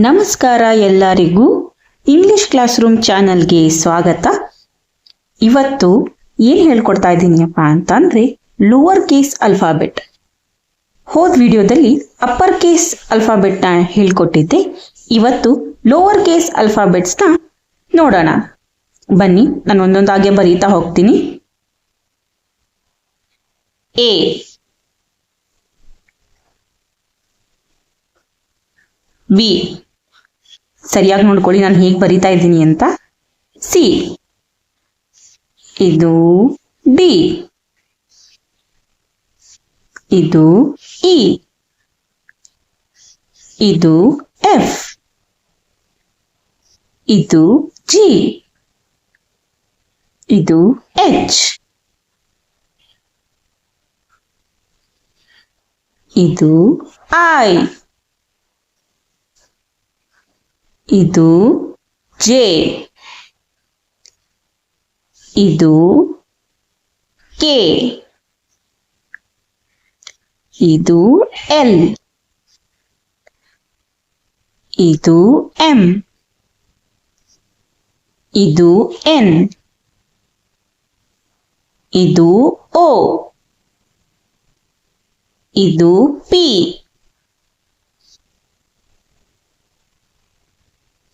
ನಮಸ್ಕಾರ ಎಲ್ಲರಿಗೂ English class room ಚಾನಲ್ಗೆ ಸ್ವಾಗತ. ಇವತ್ತು ಏನು ಹೇಳ್ಕೊಡ್ತಾ ಇದ್ದೀನಿಯಪ್ಪ ಅಂತಂದ್ರೆ ಲೋವರ್ ಕೇಸ್ ಅಲ್ಫಾಬೆಟ್. ಹೋದ ವಿಡಿಯೋದಲ್ಲಿ ಅಪ್ಪರ್ ಕೇಸ್ ಅಲ್ಫಾಬೆಟ್ನ ಹೇಳ್ಕೊಟ್ಟಿದ್ದೆ. ಇವತ್ತು ಲೋವರ್ ಕೇಸ್ ಅಲ್ಫಾಬೆಟ್ಸ್ನ ನೋಡೋಣ. ಬನ್ನಿ, ನಾನು ಒಂದೊಂದಾಗೆ ಬರೀತಾ ಹೋಗ್ತೀನಿ. ಎ, ಬಿ, ಸರಿಯಾಗಿ ನೋಡ್ಕೊಳ್ಳಿ ನಾನು ಹೇಗೆ ಬರಿತಾ ಇದ್ದೀನಿ ಅಂತ. ಸಿ, ಇದು ಡಿ, ಇದು ಇ, ಇದು ಎಫ್, ಇದು ಜಿ, ಇದು ಎಚ್, ಇದು ಐ, ಇದು ಜೆ, ಇದು ಕೆ, ಇದು ಎಲ್, ಇದು ಎಂ, ಇದು ಎನ್, ಇದು ಓ, ಇದು ಪಿ,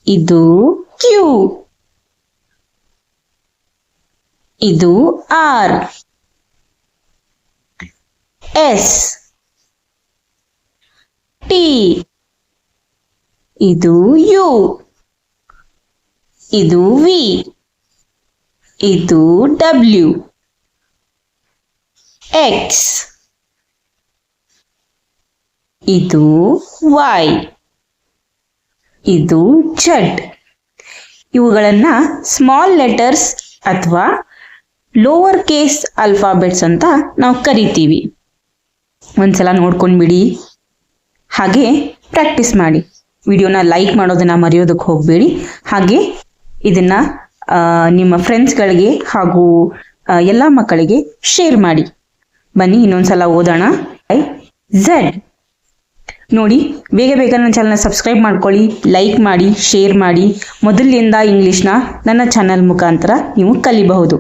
ಇದು ಕ್ಯೂ, ಇದು ಆರ್, ಎಸ್, ಟಿ, ಇದು ಯು, ಇದು ವಿ, ಇದು ಡಬ್ಲ್ಯೂ, ಎಕ್ಸ್, ಇದು ವೈ, ಇದು ಝಡ್. ಇವುಗಳನ್ನ ಸ್ಮಾಲ್ ಲೆಟರ್ಸ್ ಅಥವಾ ಲೋವರ್ ಕೇಸ್ ಅಲ್ಫಾಬೆಟ್ಸ್ ಅಂತ ನಾವು ಕರಿತೀವಿ. ಒಂದ್ಸಲ ನೋಡ್ಕೊಂಡ್ಬಿಡಿ, ಹಾಗೆ ಪ್ರಾಕ್ಟೀಸ್ ಮಾಡಿ. ವಿಡಿಯೋನ ಲೈಕ್ ಮಾಡೋದನ್ನ ಮರೆಯೋದಕ್ಕೆ ಹೋಗಬೇಡಿ. ಹಾಗೆ ಇದನ್ನ ನಿಮ್ಮ ಫ್ರೆಂಡ್ಸ್ಗಳಿಗೆ ಹಾಗೂ ಎಲ್ಲ ಮಕ್ಕಳಿಗೆ ಶೇರ್ ಮಾಡಿ. ಬನ್ನಿ ಇನ್ನೊಂದ್ಸಲ ಓದೋಣ. ಝಡ್ ನೋಡಿ, ಬೇಗ ಬೇಗ ನನ್ನ ಚಾನಲ್ನ ಸಬ್ಸ್ಕ್ರೈಬ್ ಮಾಡ್ಕೊಳ್ಳಿ, ಲೈಕ್ ಮಾಡಿ, ಶೇರ್ ಮಾಡಿ. ಮೊದಲಿನಿಂದ ಇಂಗ್ಲೀಷ್ನ ನನ್ನ ಚಾನಲ್ ಮುಖಾಂತರ ನೀವು ಕಲಿಬಹುದು.